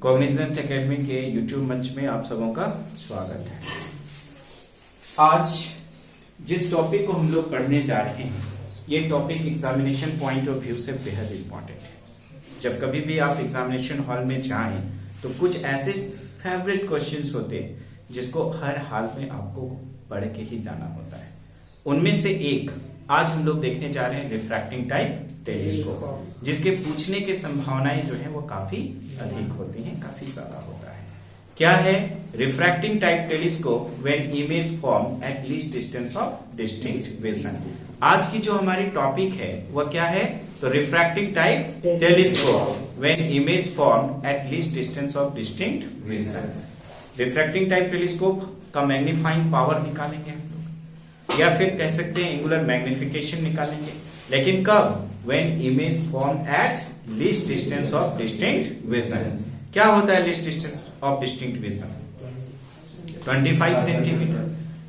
Cognizant academy के YouTube मंच में आप सबों का स्वागत है। आज जिस टॉपिक को हम लोग पढ़ने जा रहे हैं, ये topic examination point of view से बेहद इंपॉर्टेंट है। जब कभी भी आप एग्जामिनेशन हॉल में जाएं तो कुछ ऐसे फेवरेट क्वेश्चंस होते हैं जिसको हर हाल में आपको पढ़ के ही जाना होता है। उनमें से एक आज हम लोग देखने जा रहे हैं रिफ्रैक्टिंग टाइप टेलीस्कोप, जिसके पूछने की संभावनाएं जो है वो काफी अधिक होती हैं, काफी ज्यादा होता है। क्या है refracting type telescope when image form eight least distance of distinct vision. आज की जो हमारी टॉपिक है वह क्या है, तो refracting type telescope when image form eight least distance of distinct vision. Refracting type telescope का मैग्नीफाइंग पावर निकालेंगे हम लोग, या फिर कह सकते हैं एंगुलर मैग्निफिकेशन निकालेंगे, लेकिन कब, when image form eight least distance of distinct vision. क्या होता है least distance of distinct vision? 25 centimetre.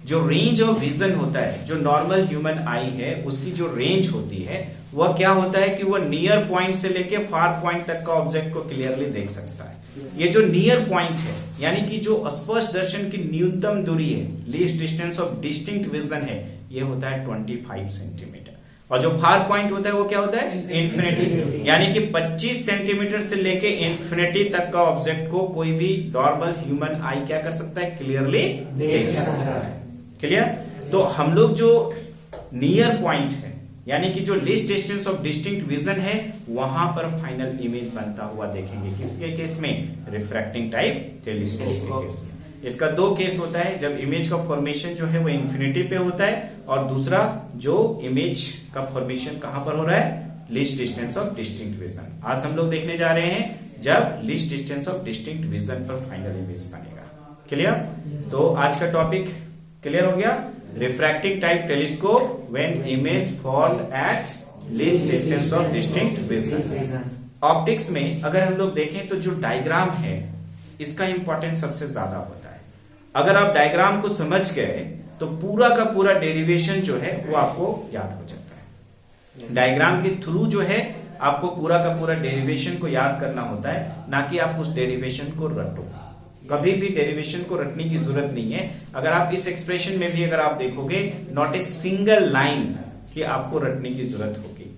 जो रेंज ऑफ विजन होता है, जो नॉर्मल ह्यूमन आई है उसकी जो रेंज होती है वह क्या होता है कि वह नियर पॉइंट से लेके फार पॉइंट तक का ऑब्जेक्ट को क्लियरली देख सकता है। ये जो नियर पॉइंट है, यानी कि जो स्पष्ट दर्शन की न्यूनतम दूरी है, least distance of distinct vision है, ये होता है 25 सेंटीमीटर। और जो फार पॉइंट होता है वो क्या होता है, इन्फिनिटी, यानी कि 25 सेंटीमीटर से लेके इन्फिनिटी तक का ऑब्जेक्ट को कोई भी नॉर्मल ह्यूमन आई क्या कर सकता है, क्लियरली देख सकता है। क्लियर? तो हम लोग जो नियर पॉइंट है, यानी कि जो least distance of distinct vision है, वहां पर फाइनल इमेज बनता हुआ देखेंगे। किसके केस में? रिफ्रैक्टिंग टाइप टेलीस्कोप के केस में। इसका दो केस होता है, जब इमेज का फॉर्मेशन जो है वो इन्फिनिटी पे होता है, और दूसरा जो इमेज का फॉर्मेशन कहां पर हो रहा है, least distance of distinct vision. आज हम लोग देखने जा रहे हैं जब least distance of distinct vision पर फाइनल इमेज बनेगा। क्लियर? तो आज का टॉपिक क्लियर हो गया। Refracting type telescope when image form eight least distance of distinct vision. Optics में अगर हम लोग देखें तो जो डायग्राम है इसका इंपॉर्टेंस सबसे ज्यादा होता है। अगर आप डायग्राम को समझ गए तो पूरा का पूरा डेरिवेशन जो है वो आपको याद हो जाता है। डायग्राम के थ्रू जो है आपको पूरा का पूरा डेरिवेशन को याद करना होता है, ना कि आप उस डेरिवेशन को रटो। कभी भी डेरिवेशन को रटने की जरूरत नहीं है। अगर आप इस एक्सप्रेशन में भी अगर आप देखोगे, नॉट ए सिंगल लाइन की आपको रटने की जरूरत होगी।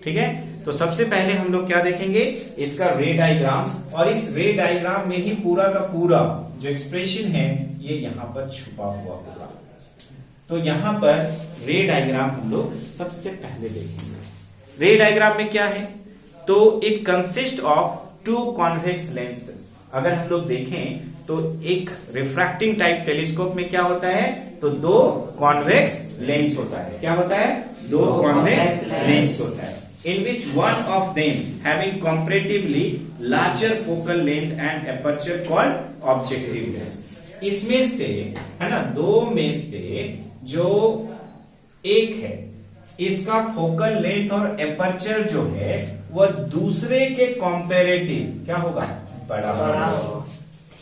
ठीक है? तो सबसे पहले हम लोग क्या देखेंगे, इसका रे डायग्राम, और इस रे डायग्राम में ही पूरा का पूरा जो एक्सप्रेशन है ये यहां पर छुपा हुआ होगा। तो यहां पर रे डायग्राम हम लोग सबसे पहले देखेंगे। रे डायग्राम में क्या है, तो it consist of two convex lenses. अगर हम लोग देखें तो एक रिफ्रैक्टिंग टाइप टेलीस्कोप में क्या होता है, तो दो कॉन्वेक्स लेंस होता है। क्या होता है? दो कॉन्वेक्स लेंस होता है, in which one of them having comparatively larger focal length and aperture called objective lens। इसमें से है ना, दो में से जो एक है इसका फोकल लेंथ और एपर्चर जो है वह दूसरे के कंपैरेटिव क्या होगा, बड़ा होगा,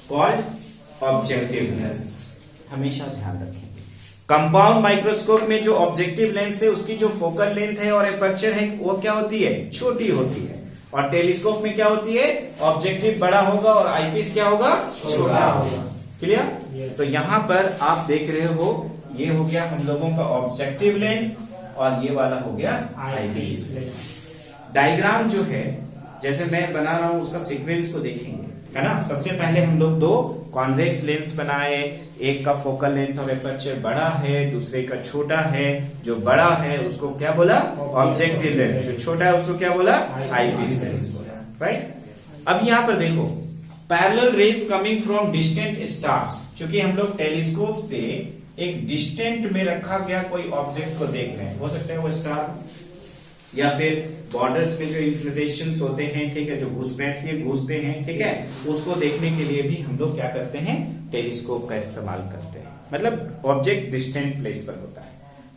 कॉल्ड ऑब्जेक्टिव लेंस। हमेशा ध्यान रखेंगे। कंपाउंड माइक्रोस्कोप में जो ऑब्जेक्टिव लेंस है उसकी जो फोकल लेंथ है और एपर्चर है वो क्या होती है, छोटी होती है, और टेलीस्कोप में क्या होती है, ऑब्जेक्टिव बड़ा होगा और आईपीस क्या होगा, छोटा होगा। क्लियर? तो यहां पर आप देख रहे हो, ये हो गया हम लोगों का ऑब्जेक्टिव लेंस और ये वाला हो गया आईपीस। डायग्राम जो है जैसे मैं बना रहा हूं उसका सीक्वेंस को देखेंगे, है ना। सबसे पहले हम लोग दो कॉन्वेक्स लेंस बनाए, एक का फोकल लेंथ और एपर्चर बड़ा है, दूसरे का छोटा है। जो बड़ा है उसको क्या बोला, ऑब्जेक्टिव लेंस, जो छोटा है उसको क्या बोला, आईपीस लेंस बोला। राइट? अब यहां पर देखो, parallel rays coming from distant stars. चूंकि हम लोग टेलीस्कोप से एक डिस्टेंट में रखा गया कोई ऑब्जेक्ट को देख रहे हैं, हो सकता है वो स्टार या फिर बॉर्डर्स पे जो इन्फ्लोरेशंस होते हैं, ठीक है, जो घुसपैठ के घुसते हैं, ठीक है, उसको देखने के लिए भी हम लोग क्या करते हैं, टेलीस्कोप का इस्तेमाल करते हैं। मतलब ऑब्जेक्ट डिस्टेंट प्लेस पर होता है।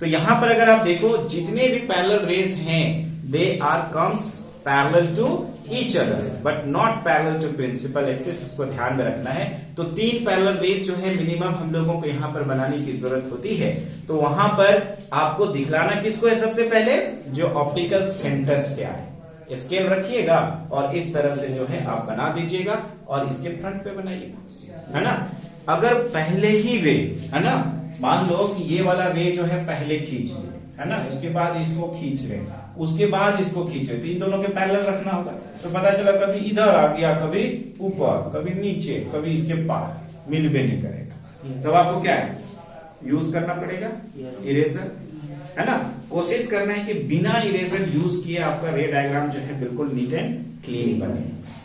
तो यहां पर अगर आप देखो, जितने भी पैरेलल रेज हैं they are comes parallel to each other but not parallel to principal axis. इसको ध्यान में रखना है। तो तीन पैरेलल रेज जो है मिनिमम हम लोगों को यहां पर बनाने की जरूरत होती है। तो वहां पर आपको दिखलाना किसको है, सबसे पहले जो ऑप्टिकल सेंटर से आए, स्केल रखिएगा और इस तरह से जो है आप बना दीजिएगा और इसके फ्रंट पे बनाइएगा, है ना। अगर पहले ही रे, है ना, मान लो कि ये वाला रे जो है पहले खींच लिए, है ना, इसके बाद इसको खींच रहे, उसके बाद इसको खींच रहे, तो इन दोनों के पैरेलल रखना होगा। तो पता चला कभी इधर आ गया, कभी ऊपर, कभी नीचे, कभी इसके पार, मिल भी नहीं करेगा। तब आपको क्या है, यूज करना पड़ेगा इरेजर, है ना। कोशिश करना है कि बिना इरेजर यूज किए आपका रे डायग्राम जो है बिल्कुल नीट एंड क्लीन बने,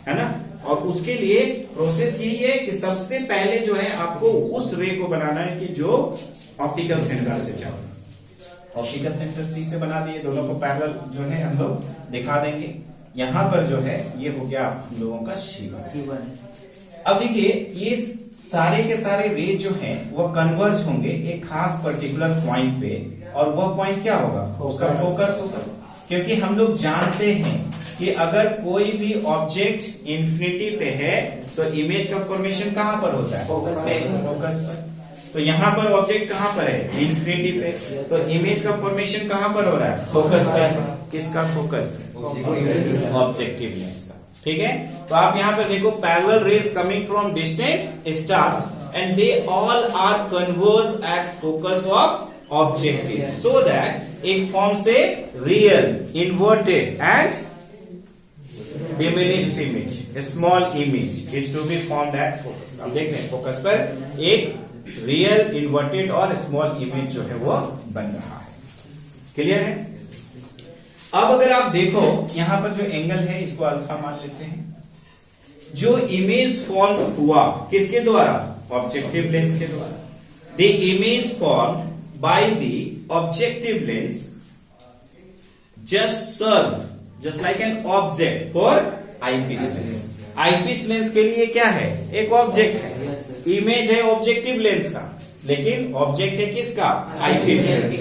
है ना। और उसके लिए प्रोसेस यही है कि सबसे पहले जो है आपको उस रे को बनाना है कि जो ऑप्टिकल सेंटर से जाए। ऑप्टिकल सेंटर सी से बना दिए, दोनों को पैरेलल जो है हम लोग दिखा देंगे। यहां पर जो है ये हो गया हम लोगों का C1। अब देखिए ये सारे के सारे रे जो हैं वो कन्वर्ज होंगे एक खास पर्टिकुलर पॉइंट पे, और वो पॉइंट क्या होगा, उसका फोकस होगा। क्योंकि हम लोग जानते हैं कि अगर कोई भी ऑब्जेक्ट इंफिनिटी पे है तो इमेज का फॉर्मेशन कहां पर होता है, फोकस पर। तो यहाँ पर ऑब्जेक्ट कहां पर है, इंफिनिटी पे, तो इमेज का फॉर्मेशन कहां पर हो रहा है, फोकस पर। किसका फोकस, ऑब्जेक्टिव लेंस का, ठीक है। तो आप यहाँ पर देखो, parallel rays coming from distant stars and they all are converge at focus of objective, so that it forms a real inverted and diminished image, a small image is to be formed at focus। अब देखते हैं focus पर एक real inverted और small image जो है वो बन रहा है। क्लियर है। अब अगर आप देखो यहां पर जो एंगल है इसको अल्फा मान लेते हैं। जो इमेज फॉर्म हुआ किसके द्वारा, ऑब्जेक्टिव लेंस के द्वारा। The image form by the objective lens just like an object for eyepiece lens. Eyepiece lens के लिए क्या है, एक ऑब्जेक्ट है, इमेज है ऑब्जेक्टिव लेंस का, लेकिन ऑब्जेक्ट है किसका, eyepiece lens.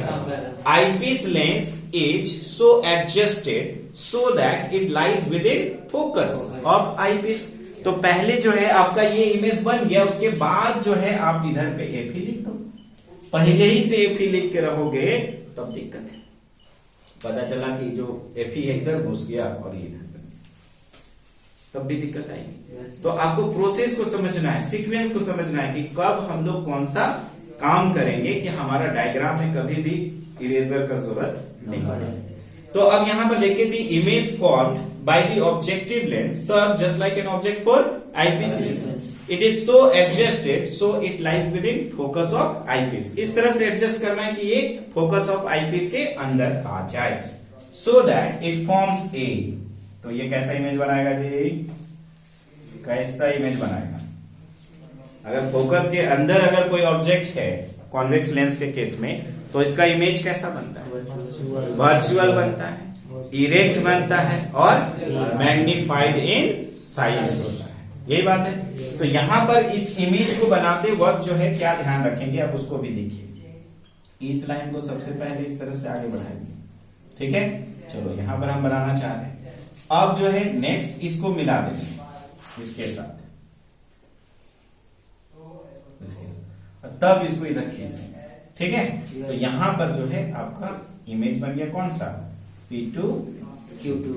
Eyepiece lens is so adjusted so that it lies within focus of eyepiece. तो पहले जो है आपका ये इमेज बन गया, उसके बाद जो है आप इधर पे एफ ही लिख दो। पहले ही से एफ ही लिख के रहोगे तब दिक्कत है। पता चला कि जो एफ ही है इधर घुस गया और ये इधर, तब भी दिक्कत आएगी। तो आपको प्रोसेस को समझना है, सीक्वेंस को समझना है कि कब हम लोग कौन सा काम करेंगे कि हमारा डायग्राम में कभी भी इरेजर का जरूरत नहीं पड़े। तो अब यहां पर देखिए, the image formed by the objective lens serve just like an object for eyepiece lens. It is so adjusted so it lies within focus of eyepiece. इस तरह से एडजस्ट करना है कि ये फोकस ऑफ आईपीस के अंदर आ जाए, सो दैट इट फॉर्म्स ए। तो ये कैसा इमेज बनाएगा जी, कैसा इमेज बनाएगा। अगर फोकस के अंदर अगर कोई ऑब्जेक्ट है कॉन्वेक्स लेंस के केस में, तो इसका इमेज कैसा बनता है, वर्चुअल बनता है, इरेक्ट बनता है और मैग्निफाइड इन साइज होता है। यही बात है। तो यहां पर इस इमेज को बनाते वक्त जो है क्या ध्यान रखेंगे आप उसको भी देखिए। इस लाइन को सबसे पहले इस तरह से आगे बढ़ाएंगे, ठीक है। चलो यहां पर हम बनाना चाह रहे हैं। अब जो है नेक्स्ट इसको मिला देंगे इसके साथ, तब इसको इधर खींच देंगे, ठीक है। तो यहां पर जो है आपका इमेज बन गया कौन सा, P2 Q2।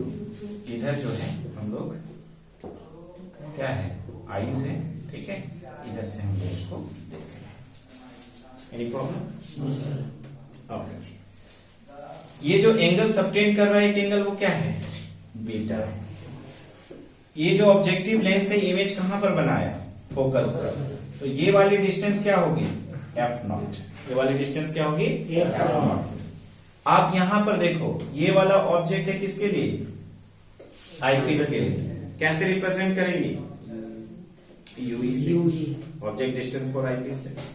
इधर जो है हम लोग क्या है, आई से, ठीक है, इधर से हम लोग इसको देख रहे हैं। Any problem. ओके, ये जो एंगल सबटेंड कर रहा है एक एंगल, वो क्या है, बीटा है। ये जो ऑब्जेक्टिव लेंस से इमेज कहां पर बनाया, फोकस पर, तो ये वाली डिस्टेंस क्या होगी, F0। ये वाली डिस्टेंस क्या होगी, F0। आप यहां पर देखो, ये वाला ऑब्जेक्ट है किसके लिए, आईपीस के लिए। कैसे रिप्रेजेंट करेंगे, यूई से, object distance for eyepiece lens.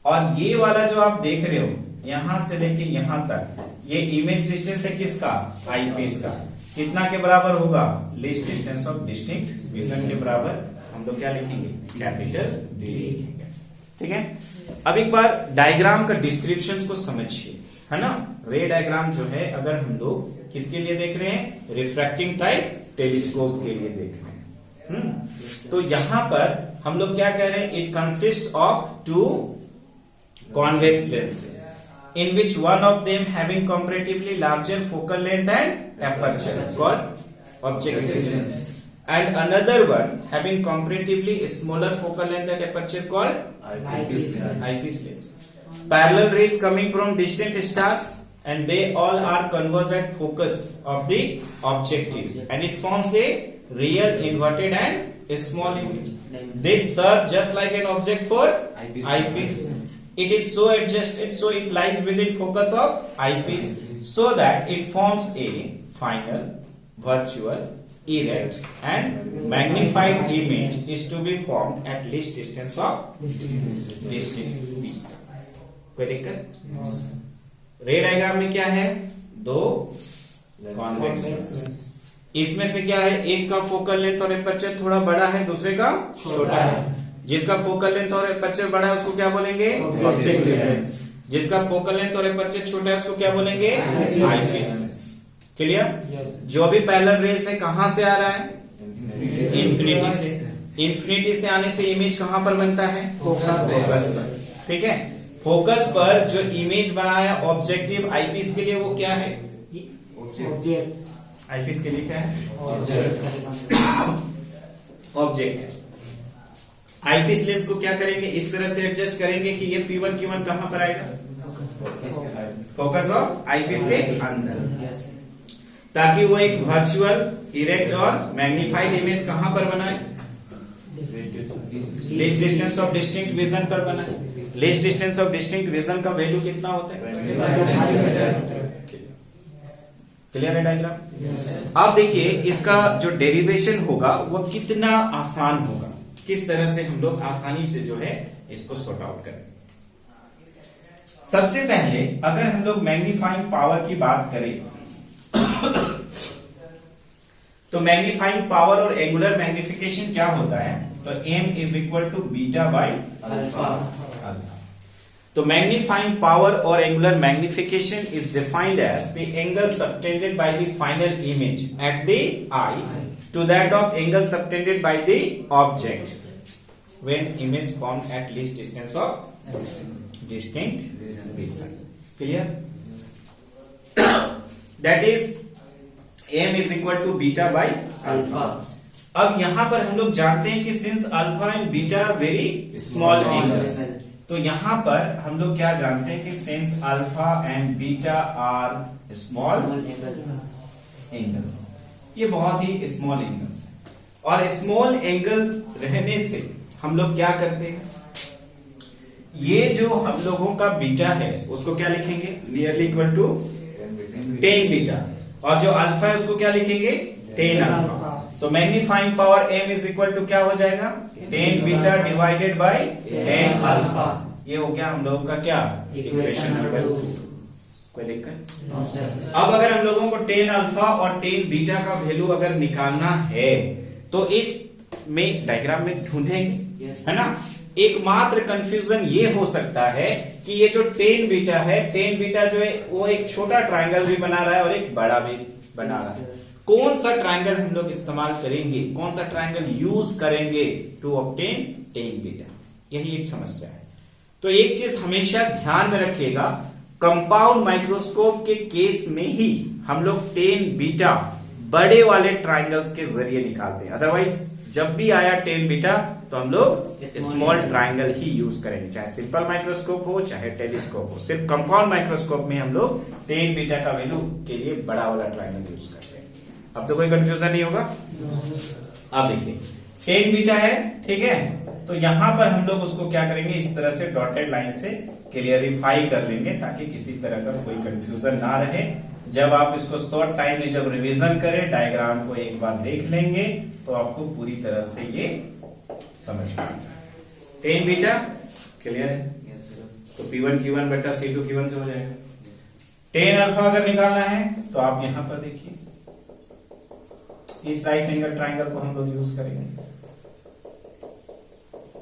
और ये वाला जो आप देख रहे हो यहां से लेके यहां तक, ये इमेज डिस्टेंस है किसका, आईपीस का। कितना के बराबर होगा, least distance of distinct vision के बराबर। हम लोग क्या लिखेंगे, कैपिटल डी लिखेंगे, ठीक है। अब एक बार डायग्राम का डिस्क्रिप्शन को समझिए, है ना। रे डायग्राम जो है अगर हम लोग किसके लिए देख रहे हैं, रिफ्रैक्टिंग टाइप टेलीस्कोप के लिए देख रहे हैं। तो यहां पर हम लोग क्या कह रहे हैं, it consist of 2 convex lenses in which one of them having comparatively larger focal length and aperture called Objective lens. And another one having comparatively smaller focal length and aperture called eyepiece lens. Parallel rays coming from distant stars and they all are converged at focus of the objective and it forms a real inverted and a small image. They serve just like an object for eyepiece. It is so adjusted so it lies within focus of eyepiece so that it forms a final, virtual, erect and magnified image is to be formed at least distance of distinct piece. कोई दिक्कत? रे diagram में क्या है? दो convex lens. इसमें से क्या है? एक का फोकल लेंथ और एपर्चर थोड़ा बड़ा है, दूसरे का छोटा है. जिसका फोकल लेंथ और एपर्चर बड़ा है उसको क्या बोलेंगे? Objective lens. जिसका फोकल लेंथ और एपर्चर छोटा है उसको क्या बोलेंगे? आईपीस. क्लियर? जो भी पैरेलल रेज है कहां से आ रहा है? इंफिनिटी से. इंफिनिटी से आने से इमेज कहां पर बनता है? फोकस पर. ठीक है. फोकस पर जो इमेज बना है ऑब्जेक्टिव आईपीस के लिए वो क्या है? आईपीस के लिए क्या है? ऑब्जेक्ट है. आईपीस लेंस को क्या करेंगे? इस तरह से एडजस्ट करेंगे कि ये P1 Q1 कहां पर आएगा? फोकस ऑफ आईपीस के अंदर, ताकि वो एक वर्चुअल, इरेक्ट और मैग्निफाइड इमेज कहां पर बनाए? Least distance of distinct vision पर बनाए. Least distance of distinct vision का वैल्यू कितना होता है? क्लियर है डायग्राम? अब देखिए इसका जो डेरिवेशन होगा वो कितना आसान होगा, किस तरह से हम लोग आसानी से जो है इसको सॉर्ट आउट करें. सबसे पहले अगर हम लोग मैग्नीफाइंग पावर की बात करें तो मैग्नीफाइंग पावर और एंगुलर मैग्निफिकेशन क्या होता है? तो m is equal to beta by alpha. तो मैग्नीफाइंग पावर और angular magnification is defined as the angle subtended by the final image at the eye to that of angle subtended by the object when image formed at least distance of distinct vision. Clear? That is m is equal to beta by alpha. अब यहां पर हम लोग जानते हैं कि since alpha and beta are very small angles, तो यहां पर हम लोग क्या जानते हैं कि since alpha and beta are small angles, ये बहुत ही स्मॉल एंगल्स, और स्मॉल एंगल रहने से हम लोग क्या करते हैं? ये जो हम लोगों का बीटा है उसको क्या लिखेंगे? नियरली इक्वल टू 10 बीटा, और जो अल्फा है उसको क्या लिखेंगे? 10 अल्फा. तो magnifying power m is equal to क्या हो जाएगा? 10 बीटा डिवाइडेड बाय 10 अल्फा. ये हो गया हम लोगों का क्या? Equation number 2. कोई दिक्कत? अब अगर हम लोगों को 10 अल्फा और 10 बीटा का वैल्यू अगर निकालना है तो इस में डायग्राम में ढूंढेंगे, है ना? एकमात्र कंफ्यूजन ये हो सकता है कि ये जो 10 बीटा है, 10 बीटा जो है वो एक छोटा ट्रायंगल भी बना रहा है और एक बड़ा भी बना रहा है. कौन सा ट्रायंगल हम लोग इस्तेमाल करेंगे, कौन सा ट्रायंगल यूज करेंगे टू ऑब्टेन 10 बीटा? यही एक समस्या है. तो एक चीज हमेशा ध्यान में रखिएगा, कंपाउंड माइक्रोस्कोप के केस में ही हम लोग 10 बीटा बड़े वाले ट्रायंगल्स के जरिए निकालते हैं. अदरवाइज जब भी आया 10 बीटा तो हम लोग स्मॉल ट्रायंगल ही यूज करेंगे, चाहे सिंपल माइक्रोस्कोप हो चाहे टेलीस्कोप हो. सिर्फ कंपाउंड माइक्रोस्कोप में हम लोग 10 बीटा का वैल्यू के लिए बड़ा वाला ट्रायंगल यूज करते हैं. अब तो कोई कंफ्यूजन नहीं होगा. अब देखिए 10 बीटा है, ठीक है, तो यहां पर हम लोग उसको क्या करेंगे? इस तरह से डॉटेड लाइन से क्लियरिफाई कर लेंगे ताकि किसी तरह का कोई कंफ्यूजन ना रहे. जब आप इसको शॉर्ट टाइम में जब रिवीजन करें, डायग्राम को एक बार देख लेंगे तो आपको पूरी तरह से ये समझ में आ जाए. 10 बीटा क्लियर है? तो P1 Q1 बेटा C2 Q1 से हो जाएगा. 10 अल्फा अगर निकालना है तो आप यहां पर देखिए इस राइट एंगल ट्रायंगल को हम लोग यूज करेंगे.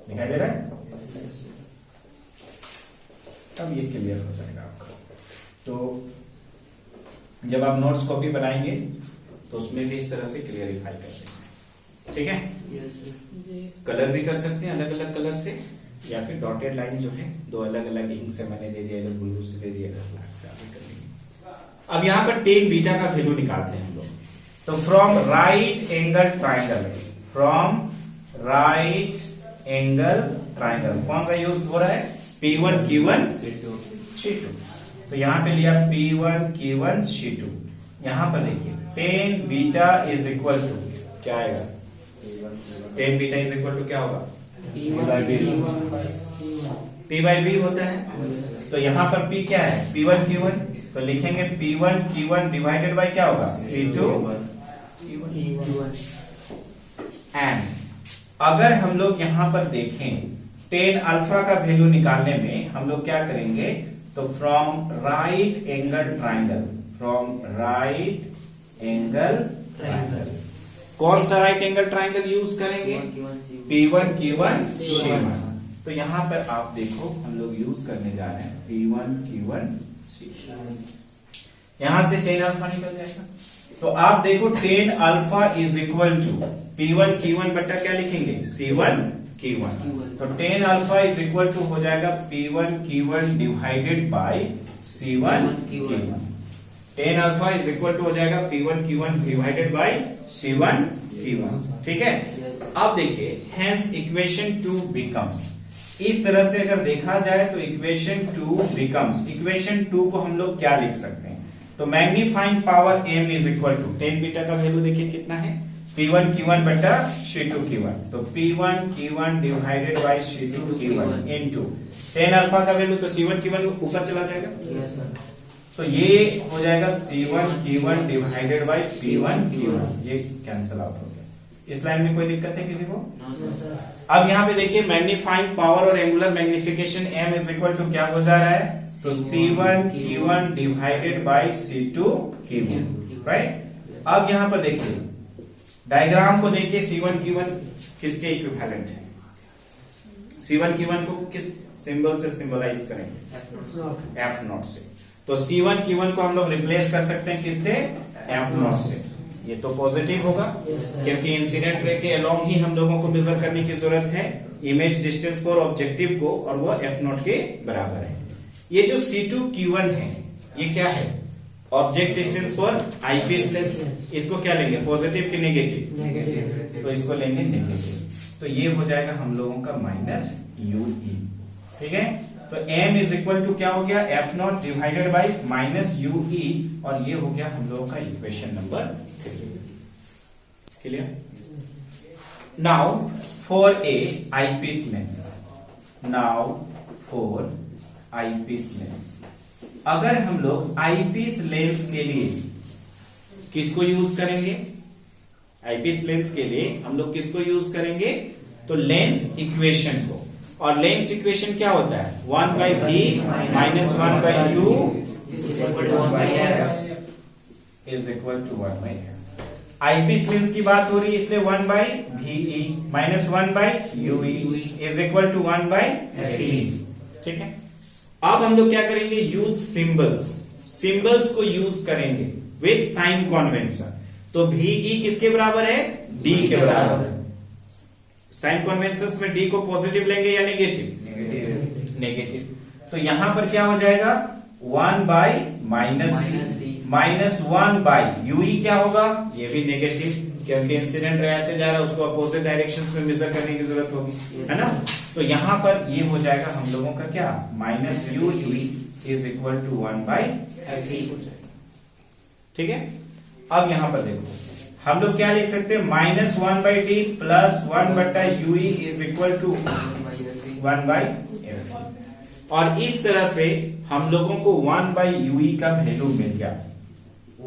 दिखाई दे रहा है? अब ये क्लियर हो जाएगा आपका. तो जब आप नोट्स कॉपी बनाएंगे तो उसमें भी इस तरह से क्लियरिफाई कर सकते हैं. ठीक है? कलर भी कर सकते हैं अलग अलग कलर से, या फिर डॉटेड लाइन जो है दो अलग अलग इंक से मैंने दे दिया, इधर ब्लू से दे दिया, इधर ब्लैक से आगे कर लेंगे. अब यहां पर 10 बीटा का वैल्यू निकालते हैं हम लोग. तो from right angle triangle, from right angle triangle कौन सा यूज हो रहा है? P1 Q1 C2। तो यहां पे लिया P1 Q1 C2। यहां पर देखिए tan beta is equal to क्या आएगा? tan beta is equal to क्या होगा? P बाई बी होता है। तो यहां पर P क्या है? P1 Q1। तो लिखेंगे P1 Q1 डिवाइडेड बाय क्या होगा? C2 Q1। एंड अगर हम लोग यहां पर देखें tan अल्फा का वैल्यू निकालने में हम लोग क्या करेंगे? तो from right angle triangle, from right angle triangle कौन सा राइट एंगल ट्राइंगल यूज करेंगे? P1 Q1 C1। तो यहां पर आप देखो हम लोग यूज करने जा रहे हैं P1 Q1 C1। यहां से tan अल्फा निकल जाएगा। तो आप देखो tan alpha is equal to P1 Q1 बट्टा क्या लिखेंगे? C1 Q1। तो tan alpha is equal to हो जाएगा P1 Q1 divided by C1 Q1। tan alpha is equal to हो जाएगा P1 Q1 divided by C1 Q1। ठीक है। अब देखिए हेंस इक्वेशन 2 बिकम्स, इस तरह से अगर देखा जाए तो इक्वेशन 2 बिकम्स, इक्वेशन 2 को हम लोग क्या लिख सकते हैं? तो magnifying power m is equal to tan beta का वैल्यू देखिए कितना है? P1 Q1 बटा C2 Q1। तो P1 Q1 divided bye C2 Q1 into tan alpha का वैल्यू तो C1 Q1 ऊपर चला जाएगा। तो ये हो जाएगा C1 Q1 divided bye P1 Q1, ये कैंसिल आउट हो गया। इस लाइन में कोई दिक्कत है किसी को? अब यहाँ पे देखिए मैग्नीफाइंग पावर और angular magnification m is equal to क्या हो जा रहा है? तो C1 Q1 divided bye C2 Q1, right. अब यहां पर देखिए डायग्राम को देखिए, C1 Q1 किसके इक्विवेलेंट है? C1 Q1 को किस सिंबल से सिंबलाइज करेंगे? F0 से। तो C1 Q1 को हम लोग रिप्लेस कर सकते हैं किससे? F0 से। ये तो पॉजिटिव होगा क्योंकि इंसिडेंट रे के अलोंग ही हम लोगों को मेजर करने की जरूरत है इमेज डिस्टेंस फॉर ऑब्जेक्टिव को, और वो F0 के बराबर है। ये जो C2 Q1 है ये क्या है? Object distance for eyepiece lens. इसको क्या लेंगे? पॉजिटिव कि नेगेटिव? नेगेटिव। तो इसको लेंगे नेगेटिव। तो ये हो जाएगा हम लोगों का माइनस UE। ठीक है। तो m इज इक्वल टू क्या हो गया? F0 divided by minus UE, और ये हो गया हम लोगों का equation number 3। Clear? Now for a eyepiece lens, now for eyepiece lens, अगर हम लोग आईपीस लेंस के लिए किसको यूज करेंगे? आईपीस लेंस के लिए हम लोग किसको यूज करेंगे? तो लेंस इक्वेशन को। और लेंस इक्वेशन क्या होता है? 1 by V minus 1 by U is equal to 1 by F। Eyepiece lens की बात हो रही है इसलिए 1 by VE minus 1 by UE is equal to 1 by FE। ठीक है। अब हम लोग क्या करेंगे? यूज सिंबल्स, सिंबल्स को यूज करेंगे विद साइन कन्वेंशन। तो VE किसके बराबर है? D के बराबर है। साइन कन्वेंशन में D को पॉजिटिव लेंगे या नेगेटिव? नेगेटिव। तो यहां पर क्या हो जाएगा? 1 बाई माइनस 1 बाई UE क्या होगा? ये भी नेगेटिव क्योंकि इंसिडेंट रे ऐसे जा रहा है, उसको अपोजिट डायरेक्शंस में मेजर करने की जरूरत होगी, है ना। तो यहां पर ये हो जाएगा हम लोगों का क्या? Minus UE is equal to 1 by FE हो जाएगा। ठीक है। अब यहां पर देखो हम लोग क्या लिख सकते हैं? माइनस 1 बाई D प्लस 1 बटा UE is equal to 1 by FE। और इस तरह से हम लोगों को 1 बाई UE का वैल्यू मिल गया।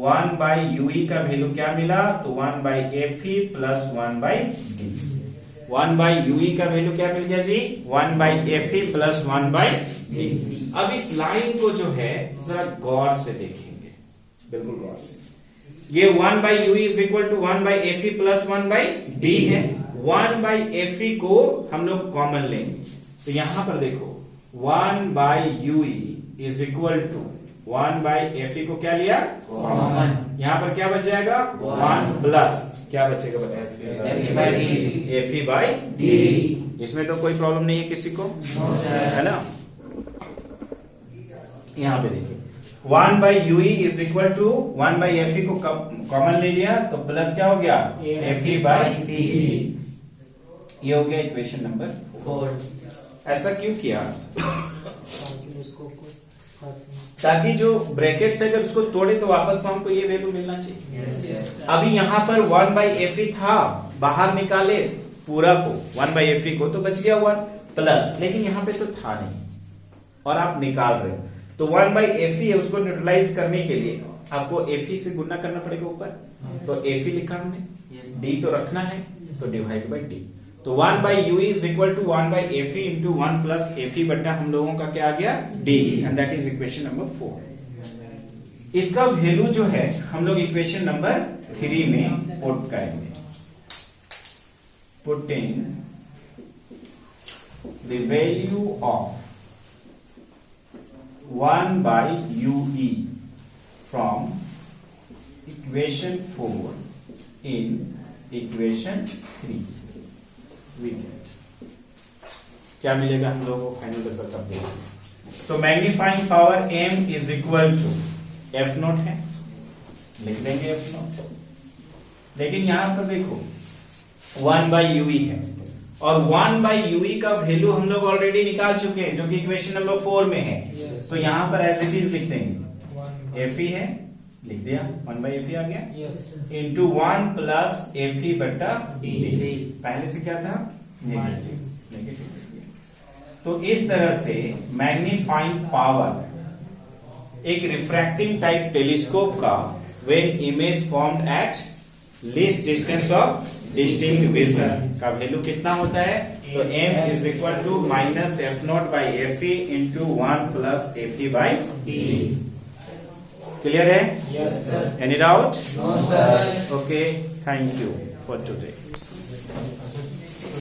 1 बाई UE का वैल्यू क्या मिला? तो 1 by FE plus 1 by D। 1 by UE का वैल्यू क्या मिल गया जी? 1 by FE plus 1 by D। अब इस लाइन को जो है जरा गौर से देखेंगे, बिल्कुल गौर से। ये 1 by UE is equal to 1 by FE plus 1 by D है। 1 बाई FE को हम लोग कॉमन लेंगे, तो यहां पर देखो 1 by UE is equal to 1 by FE को क्या लिया? कॉमन। यहां पर क्या बच जाएगा? 1 प्लस क्या बचेगा बताइए? FE by D। इसमें तो कोई प्रॉब्लम नहीं है किसी को, है ना। यहां पे देखिए 1 by U E is equal to 1 by F को कॉमन ले लिया तो प्लस क्या हो गया एफ ई बाई डी। ये हो गया इक्वेशन नंबर 4। ऐसा क्यों किया? ताकि जो ब्रैकेट से अगर उसको तोड़े तो वापस को हमको ये वैल्यू मिलना चाहिए। अभी यहाँ पर 1 बाई एफ ई था, बाहर निकाले पूरा को 1 बाई एफ ई को तो बच गया 1 प्लस, लेकिन यहाँ पे तो था नहीं और आप निकाल रहे हो तो 1 बाई एफ ई है, उसको न्यूट्रलाइज करने के लिए आपको एफ ई से गुणा करना पड़ेगा ऊपर। तो एफ ई लिखा हमने, डी तो रखना है तो डिवाइड बाई डी। तो 1 by U is equal to 1 by F E into 1 plus F E बट्टा हम लोगों का क्या आ गया D, and that is equation number 4। इसका वैल्यू जो है हम लोग इक्वेशन नंबर 3 में पुट करेंगे। Put in the value of 1 by UE from equation 4 in equation 3 we get क्या मिलेगा हम लोगों को फाइनल रिजल्ट अब देखिए। तो magnifying power m is equal to F naught है, लिख देंगे एफ नॉट, लेकिन यहां पर देखो 1 by UE है और 1 बाई यूई का वैल्यू हम लोग ऑलरेडी निकाल चुके हैं जो कि इक्वेशन नंबर 4 में है। तो यहां पर एज इट इज लिख देंगे एफ ई है, लिख दिया 1 बाई एफ ई आ गया इंटू 1 प्लस एफ ई बट्टा डी। पहले से क्या था नेगेटिव। तो इस तरह से मैग्नीफाइंग पावर एक रिफ्रैक्टिंग टाइप टेलीस्कोप का when image formed at least distance of distinct vision का वैल्यू कितना होता है? तो m is equal to minus F naught by F E into 1 plus F E by D. Clear है? Yes sir. Any doubt? No sir. Okay, thank you for today.